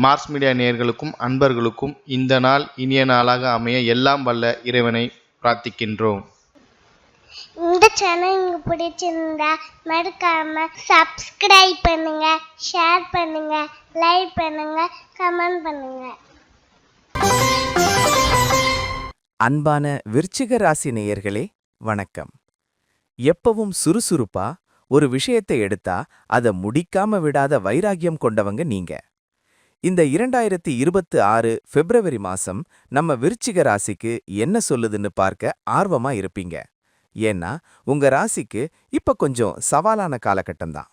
Mars media நேயர்களுக்கும் அன்பர்களுக்கும் இந்த நாள் இனிய நாளாக அமைய எல்லாம் வல்ல இறைவனை பிரார்த்திக்கின்றோம். இந்த சேனல் உங்களுக்கு பிடிச்சிருந்தா மறக்காம சப்ஸ்கிரைப் பண்ணுங்க, ஷேர் பண்ணுங்க, லைக் பண்ணுங்க, கமெண்ட் பண்ணுங்க. அன்பான விருச்சிக ராசி நேயர்களே வணக்கம். எப்பவும் சுறுசுறுப்பா ஒரு விஷயத்தை எடுத்தா அதை முடிக்காம விடாத வைராகியம் கொண்டவங்க நீங்க. இந்த 2026 பிப்ரவரி மாசம் நம்ம விருச்சிக ராசிக்கு என்ன சொல்லுதுன்னு பார்க்க ஆர்வமா இருப்பீங்க. ஏன்னா உங்க ராசிக்கு இப்ப கொஞ்சம் சவாலான காலகட்டம்தான்.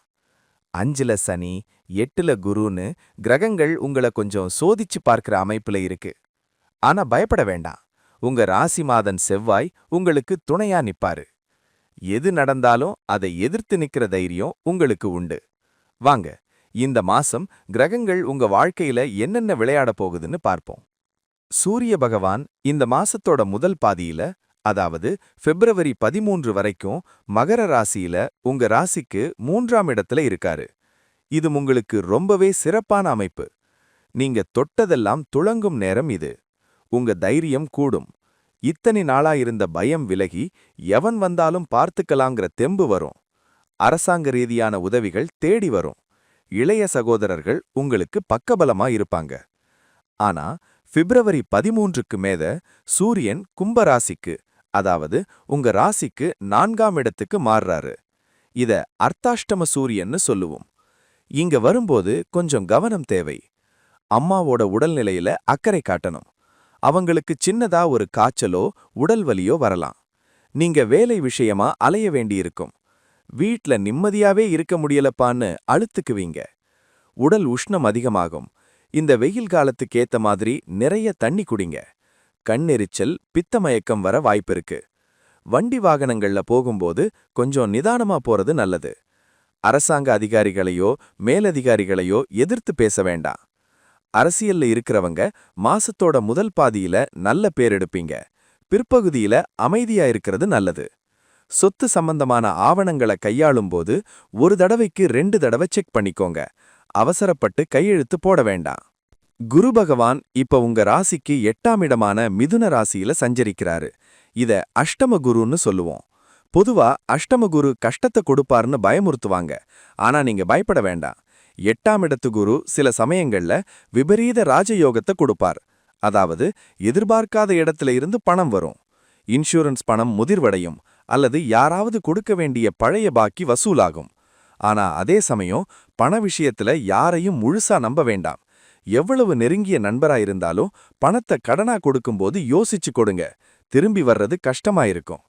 5ல சனி, 8ல குருன்னு கிரகங்கள் உங்களை கொஞ்சம் சோதிச்சு பார்க்கிற அமைப்புல இருக்கு. ஆனா பயப்பட வேண்டாம், உங்க ராசிநாதன் செவ்வாய் உங்களுக்கு துணையா நிப்பாரு. எது நடந்தாலும் அதை எதிர்த்து நிக்கிற தைரியம் உங்களுக்கு உண்டு. வாங்க, இந்த மாசம் கிரகங்கள் உங்க வாழ்க்கையில என்னென்ன விளையாட போகுதுன்னு பார்ப்போம். சூரிய பகவான் இந்த மாசத்தோட முதல் பாதியில, அதாவது பிப்ரவரி 13 வரைக்கும் மகர ராசியில உங்க ராசிக்கு 3ஆம் இடத்துல இருக்காரு. இது உங்களுக்கு ரொம்பவே சிறப்பான அமைப்பு. நீங்க தொட்டதெல்லாம் துளங்கும் நேரம் இது. உங்க தைரியம் கூடும். இத்தனை நாளா இருந்த பயம் விலகி எவன் வந்தாலும் பார்த்துக்கலாங்கிற தெம்பு வரும். அரசாங்க ரீதியான உதவிகள் தேடி வரும். இளைய சகோதரர்கள் உங்களுக்கு பக்கபலமா இருப்பாங்க. ஆனா பிப்ரவரி 13க்கு மேல சூரியன் கும்பராசிக்கு, அதாவது உங்க ராசிக்கு 4ஆம் இடத்துக்கு மாறுறாரு. இத அர்த்தாஷ்டம சூரியன்னு சொல்லுவோம். இங்க வரும்போது கொஞ்சம் கவனம் தேவை. அம்மாவோட உடல்நிலையில அக்கறை காட்டணும். அவங்களுக்கு சின்னதா ஒரு காய்ச்சலோ உடல் வலியோ வரலாம். நீங்க வேலை விஷயமா அலைய வேண்டியிருக்கும். வீட்ல நிம்மதியாவே இருக்க முடியலப்பான்னு அழுத்துக்குவீங்க. உடல் உஷ்ணம் அதிகமாகும். இந்த வெயில் காலத்துக்கேத்த மாதிரி நிறைய தண்ணி குடிங்க. கண்ணெரிச்சல், பித்தமயக்கம் வர வாய்ப்பிருக்கு. வண்டி வாகனங்கள்ல போகும்போது கொஞ்சம் நிதானமா போறது நல்லது. அரசாங்க அதிகாரிகளையோ மேலதிகாரிகளையோ எதிர்த்து பேச வேண்டாம். அரசியல்ல இருக்கிறவங்க மாசத்தோட முதல் பாதியில நல்ல பேர் எடுப்பீங்க. பிற்பகுதியில அமைதியா இருக்கிறது நல்லது. சொத்து சம்பந்தமான ஆவணங்களை கையாளும் போது ஒரு தடவைக்கு 2 தடவை செக் பண்ணிக்கோங்க. அவசரப்பட்டு கையெழுத்து போட வேண்டாம். குரு பகவான் இப்ப உங்க ராசிக்கு 8ஆம் இடமான மிதுன ராசியில சஞ்சரிக்கிறாரு. இத அஷ்டம குருன்னு சொல்லுவோம். பொதுவா அஷ்டம குரு கஷ்டத்தை கொடுப்பாருன்னு பயமுறுத்துவாங்க. ஆனா நீங்க பயப்பட வேண்டாம். 8ஆம் இடத்து குரு சில சமயங்கள்ல விபரீத ராஜயோகத்தை கொடுப்பார். அதாவது எதிர்பார்க்காத இடத்துல இருந்து பணம் வரும். இன்சூரன்ஸ் பணம் முதிர்வடையும், அல்லது யாராவது கொடுக்க வேண்டிய பழைய பாக்கி வசூலாகும். ஆனா அதே சமயம் பண விஷயத்துல யாரையும் முழுசா நம்ப வேண்டாம். எவ்வளவு நெருங்கிய நண்பரா இருந்தாலும் பணத்தை கடனா கொடுக்கும்போது யோசிச்சு கொடுங்க. திரும்பி வர்றது கஷ்டமாயிருக்கும்.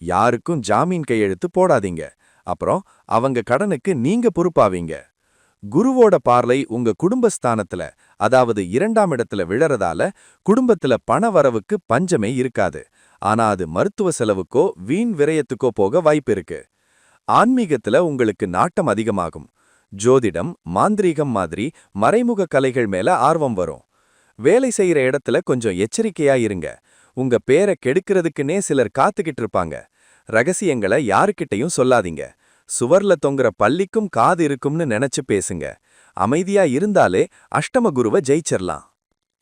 யாருக்கும் ஜாமீன் கையெழுத்து போடாதீங்க. அப்புறம் அவங்க கடனுக்கு நீங்க பொறுப்பாவீங்க. குருவோட பார்வை உங்க குடும்பஸ்தானத்துல, அதாவது 2ஆம் இடத்துல விழறதால குடும்பத்துல பண வரவுக்கு பஞ்சமே இருக்காது. ஆனா அது மருத்துவ செலவுக்கோ வீண் விரயத்துக்கோ போக வாய்ப்பு இருக்கு. ஆன்மீகத்துல உங்களுக்கு நாட்டம் அதிகமாகும். ஜோதிடம், மாந்திரீகம் மாதிரி மறைமுக கலைகள் மேல ஆர்வம் வரும். வேலை செய்யற இடத்துல கொஞ்சம் எச்சரிக்கையா இருங்க. உங்க பேரை கெடுக்கிறதுக்குன்னே சிலர் காத்துக்கிட்டு இருப்பாங்க. ரகசியங்களை யாருக்கிட்டையும் சொல்லாதீங்க. சுவர்ல தொங்குற பள்ளிக்கும் காது இருக்கும்னு நினைச்சு பேசுங்க. அமைதியா இருந்தாலே அஷ்டம குருவை ஜெயிச்சிரலாம்.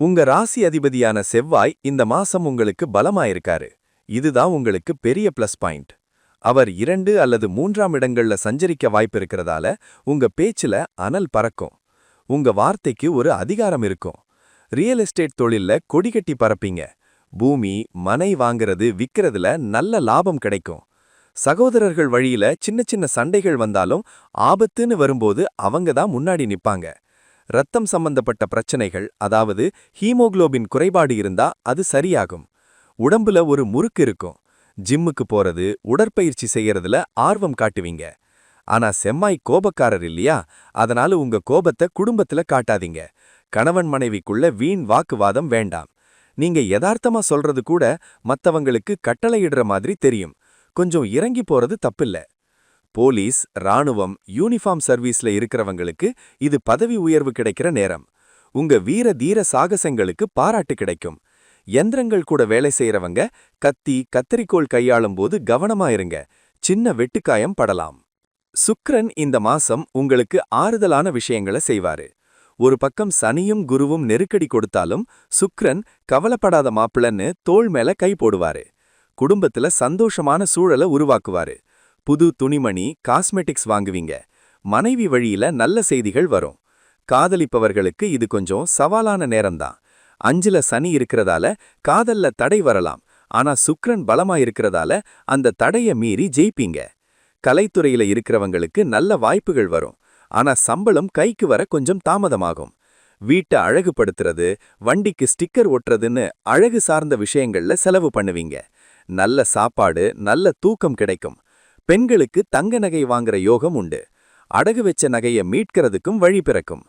உங்க ராசி அதிபதியான செவ்வாய் இந்த மாசம் உங்களுக்கு பலமாயிருக்காரு. இதுதான் உங்களுக்கு பெரிய பிளஸ் பாயிண்ட். அவர் 2 அல்லது 3ஆம் இடங்கள்ல சஞ்சரிக்க வாய்ப்பு இருக்கிறதால உங்க பேச்சுல அனல் பறக்கும். உங்க வார்த்தைக்கு ஒரு அதிகாரம் இருக்கும். ரியல் எஸ்டேட் தொழில்ல கொடிகட்டி பறப்பீங்க. பூமி, மனை வாங்குறது விக்கிறதுல நல்ல லாபம் கிடைக்கும். சகோதரர்கள் வழியில சின்ன சின்ன சண்டைகள் வந்தாலும் ஆபத்துன்னு வரும்போது அவங்க தான் முன்னாடி நிப்பாங்க. ரத்தம் சம்பந்தப்பட்ட பிரச்சனைகள், அதாவது ஹீமோகுளோபின் குறைபாடு இருந்தா அது சரியாகும். உடம்புல ஒரு முறுக்கு இருக்கும். ஜிம்முக்கு போறது, உடற்பயிற்சி செய்யறதுல ஆர்வம் காட்டுவீங்க. ஆனா செம்மாய் கோபக்காரர் இல்லையா? அதனால உங்க கோபத்தை குடும்பத்துல காட்டாதீங்க. கணவன் மனைவிக்குள்ள வீண் வாக்குவாதம் வேண்டாம். நீங்க யதார்த்தமா சொல்றது கூட மத்தவங்களுக்கு கட்டளையிடுற மாதிரி தெரியும். கொஞ்சம் இறங்கி போறது தப்பில்ல. போலீஸ், ராணுவம், யூனிஃபார்ம் சர்வீஸ்ல இருக்கிறவங்களுக்கு இது பதவி உயர்வு கிடைக்கிற நேரம். உங்க வீர தீர சாகசங்களுக்கு பாராட்டு கிடைக்கும். யந்திரங்கள் கூட வேலை செய்யறவங்க கத்தி, கத்தரிக்கோள் கையாளும் போது கவனமா இருங்க. சின்ன வெட்டுக்காயம் படலாம். சுக்கிரன் இந்த மாசம் உங்களுக்கு ஆறுதலான விஷயங்களை செய்வாரு. ஒரு பக்கம் சனியும் குருவும் நெருக்கடி கொடுத்தாலும் சுக்கிரன் கவலைப்படாத மாப்பிள்ளன்னு தோள் மேல கை போடுவாரு. குடும்பத்துல சந்தோஷமான சூழலை உருவாக்குவாரு. புது துணிமணி, காஸ்மெட்டிக்ஸ் வாங்குவீங்க. மனைவி வழியில நல்ல செய்திகள் வரும். காதலிப்பவர்களுக்கு இது கொஞ்சம் சவாலான நேரம்தான். 5ல சனி இருக்கிறதால காதல்ல தடை வரலாம். ஆனா சுக்கிரன் பலமா இருக்கிறதால அந்த தடைய மீறி ஜெயிப்பீங்க. கலைத்துறையில இருக்கிறவங்களுக்கு நல்ல வாய்ப்புகள் வரும். ஆனா சம்பளம் கைக்கு வர கொஞ்சம் தாமதமாகும். வீட்டை அழகுபடுத்துறது, வண்டிக்கு ஸ்டிக்கர் ஒட்டுறதுன்னு அழகு சார்ந்த விஷயங்கள்ல செலவு பண்ணுவீங்க. நல்ல சாப்பாடு, நல்ல தூக்கம் கிடைக்கும். பெண்களுக்கு தங்க நகை வாங்குற யோகம் உண்டு. அடகு வச்ச நகையை மீட்கிறதுக்கும் வழி பிறக்கும்.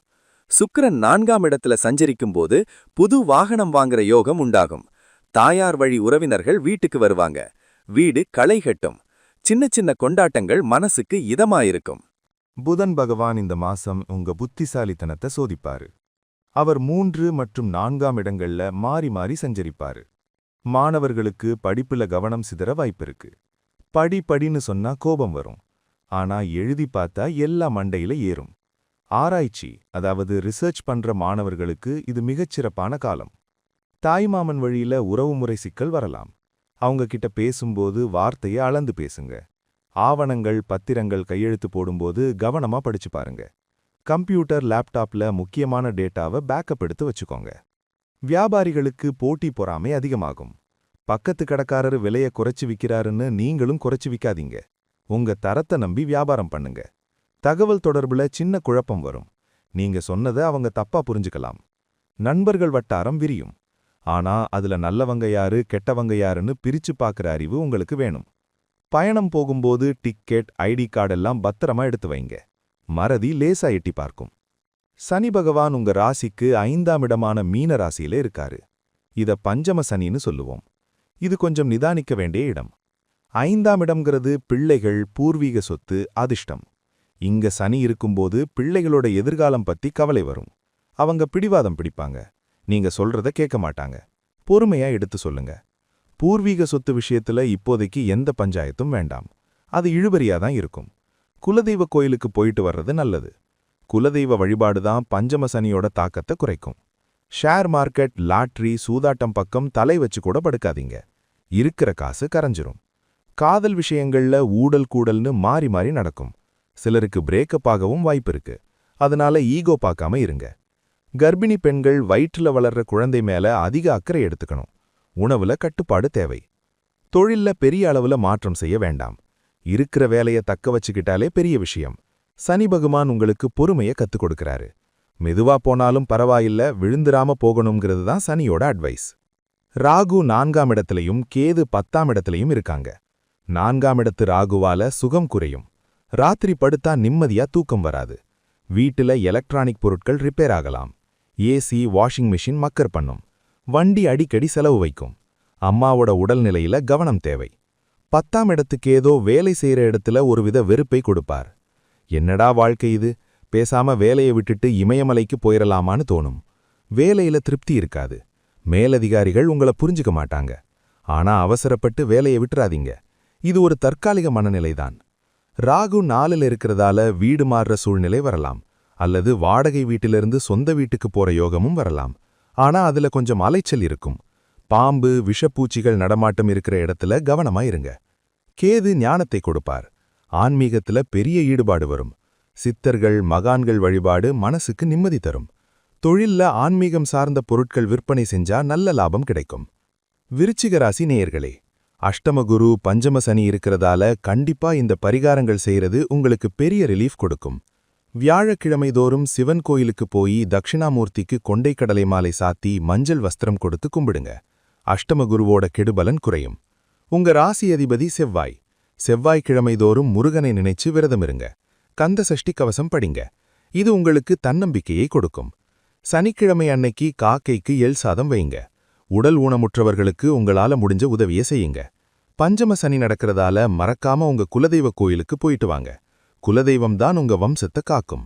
சுக்கிரன் 4ஆம் இடத்துல சஞ்சரிக்கும் போது புது வாகனம் வாங்குற யோகம் உண்டாகும். தாயார் வழி உறவினர்கள் வீட்டுக்கு வருவாங்க. வீடு களை கட்டும். சின்ன சின்ன கொண்டாட்டங்கள் மனசுக்கு இதமாயிருக்கும். புதன் பகவான் இந்த மாசம் உங்க புத்திசாலித்தனத்தை சோதிப்பாரு. அவர் 3 மற்றும் 4ஆம் இடங்கள்ல மாறி மாறி சஞ்சரிப்பாரு. மாணவர்களுக்கு படிப்புல கவனம் சிதற வாய்ப்பிருக்கு. படின்னு சொன்னா கோபம் வரும். ஆனா எழுதி பார்த்தா எல்லா மண்டையில ஏறும். ஆராய்ச்சி, அதாவது ரிசர்ச் பண்ற மாணவர்களுக்கு இது மிகச்சிறப்பான காலம். தாய்மாமன் வழியில உறவுமுறை சிக்கல் வரலாம். அவங்க கிட்ட பேசும்போது வார்த்தையை அளந்து பேசுங்க. ஆவணங்கள், பத்திரங்கள் கையெழுத்து போடும்போது கவனமா படிச்சு பாருங்க. கம்ப்யூட்டர், லேப்டாப்ல முக்கியமான டேட்டாவை பேக்கப் எடுத்து வச்சுக்கோங்க. வியாபாரிகளுக்கு போட்டி பொறாமை அதிகமாகும். பக்கத்து கடைக்காரர் விலையை குறைச்சு விற்கிறாருன்னு நீங்களும் குறைச்சு விற்காதீங்க. உங்க தரத்தை நம்பி வியாபாரம் பண்ணுங்க. தகவல் தொடர்புல சின்ன குழப்பம் வரும். நீங்க சொன்னதை அவங்க தப்பா புரிஞ்சுக்கலாம். நண்பர்கள் வட்டாரம் விரியும். ஆனா அதுல நல்லவங்க யாரு, கெட்டவங்க யாருன்னு பிரிச்சு பார்க்குற அறிவு உங்களுக்கு வேணும். பயணம் போகும்போது டிக்கெட், ஐடி கார்டெல்லாம் பத்திரமா எடுத்து வைங்க. மறதி லேசா எட்டி பார்க்கும். சனி பகவான் உங்க ராசிக்கு 5ஆம் இடமான மீன ராசியில இருக்காரு. இத பஞ்சம சனின்னு சொல்லுவோம். இது கொஞ்சம் நிதானிக்க வேண்டிய இடம். 5ஆம் இடம்ங்கிறது பிள்ளைகள், பூர்வீக சொத்து, அதிர்ஷ்டம். இங்க சனி இருக்கும்போது பிள்ளைகளோட எதிர்காலம் பத்தி கவலை வரும். அவங்க பிடிவாதம் பிடிப்பாங்க. நீங்க சொல்றத கேட்க மாட்டாங்க. பொறுமையா எடுத்து சொல்லுங்க. பூர்வீக சொத்து விஷயத்துல இப்போதைக்கு எந்த பஞ்சாயத்தும் வேண்டாம். அது இழுபறியா தான் இருக்கும். குலதெய்வ கோயிலுக்கு போயிட்டு வர்றது நல்லது. குலதெய்வ வழிபாடுதான் பஞ்சம சனியோட தாக்கத்தை குறைக்கும். ஷேர் மார்க்கெட், லாட்ரி, சூதாட்டம் பக்கம் தலை வச்சு கூட படுக்காதீங்க. இருக்கிற காசு கரைஞ்சிரும். காதல் விஷயங்கள்ல ஊடல் கூடல்னு மாறி மாறி நடக்கும். சிலருக்கு பிரேக்கப் ஆகவும் வாய்ப்பு இருக்கு. அதனால ஈகோ பார்க்காம இருங்க. கர்ப்பிணி பெண்கள் வயிற்றுல வளர்ற குழந்தை மேல அதிக அக்கறை எடுத்துக்கணும். உணவுல கட்டுப்பாடு தேவை. தொழில்ல பெரிய அளவுல மாற்றம் செய்ய வேண்டாம். இருக்கிற வேலையை தக்க வச்சுக்கிட்டாலே பெரிய விஷயம். சனி பகவான் உங்களுக்கு பொறுமையை கத்துக் கொடுக்கறாரு. மெதுவா போனாலும் பரவாயில்ல, விழுந்துராம போகணுங்கிறது தான் சனியோட அட்வைஸ். ராகு 4ஆம் இடத்திலையும் கேது 10ஆம் இடத்திலையும் இருக்காங்க. 4ஆம் இடத்து ராகுவால சுகம் குறையும். ராத்திரி படுத்தா நிம்மதியா தூக்கம் வராது. வீட்டுல எலக்ட்ரானிக் பொருட்கள் ரிப்பேர் ஆகலாம். ஏசி, வாஷிங் மிஷின் மக்கர் பண்ணும். வண்டி அடிக்கடி செலவு வைக்கும். அம்மாவோட உடல்நிலையில கவனம் தேவை. 10ஆம் இடத்துக்கு ஏதோ வேலை செய்யற இடத்துல ஒருவித வெறுப்பை கொடுப்பார். என்னடா வாழ்க்கை இது, பேசாம வேலையை விட்டுட்டு இமயமலைக்கு போயிடலாமான்னு தோணும். வேலையில திருப்தி இருக்காது. மேலதிகாரிகள் உங்களை புரிஞ்சுக்க மாட்டாங்க. ஆனா அவசரப்பட்டு வேலையை விட்டுறாதீங்க. இது ஒரு தற்காலிக மனநிலைதான். ராகு 4ல் இருக்கிறதால வீடு மாறுற சூழ்நிலை வரலாம். அல்லது வாடகை வீட்டிலிருந்து சொந்த வீட்டுக்கு போற யோகமும் வரலாம். ஆனா அதுல கொஞ்சம் அலைச்சல் இருக்கும். பாம்பு, விஷப்பூச்சிகள் நடமாட்டம் இருக்கிற இடத்துல கவனமா இருங்க. கேது ஞானத்தை கொடுப்பார். ஆன்மீகத்துல பெரிய ஈடுபாடு வரும். சித்தர்கள், மகான்கள் வழிபாடு மனசுக்கு நிம்மதி தரும். தொழில்ல ஆன்மீகம் சார்ந்த பொருட்கள் விற்பனை செஞ்சா நல்ல லாபம் கிடைக்கும். விருச்சிக ராசி நேயர்களே, அஷ்டமகுரு, பஞ்சம சனி இருக்கிறதால கண்டிப்பா இந்த பரிகாரங்கள் செய்யறது உங்களுக்கு பெரிய ரிலீஃப் கொடுக்கும். வியாழக்கிழமை தோறும் சிவன் கோயிலுக்கு போய் தட்சிணாமூர்த்திக்கு கொண்டைக்கடலை மாலை சாத்தி மஞ்சள் வஸ்திரம் கொடுத்து கும்பிடுங்க. அஷ்டமகுருவோட கெடுபலன் குறையும். உங்க ராசி அதிபதி செவ்வாய். செவ்வாய்க்கிழமை தோறும் முருகனை நினைச்சு விரதம் இருங்க. கந்த சஷ்டி கவசம் படிங்க. இது உங்களுக்கு தன்னம்பிக்கையை கொடுக்கும். சனிக்கிழமை அன்னைக்கு காக்கைக்கு எள் சாதம் வைங்க. உடல் ஊனமுற்றவர்களுக்கு உங்களால முடிஞ்ச உதவியை செய்யுங்க. பஞ்சம சனி நடக்கிறதால மறக்காம உங்க குலதெய்வ கோயிலுக்கு போயிட்டு வாங்க. குலதெய்வம் தான் உங்க வம்சத்தை காக்கும்.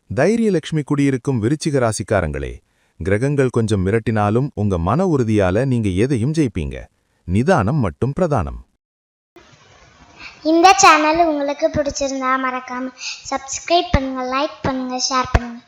தைரியலட்சுமி குடியிருக்கும் விருச்சிக ராசிக்காரங்களே, கிரகங்கள் கொஞ்சம் மிரட்டினாலும் உங்க மன உறுதியால நீங்க எதையும் ஜெயிப்பீங்க. நிதானம் மட்டும் பிரதானம். இந்த சேனல் உங்களுக்கு பிடிச்சிருந்தா மறக்காம சப்ஸ்கிரைப் பண்ணுங்க, லைக் பண்ணுங்க, ஷேர் பண்ணுங்க.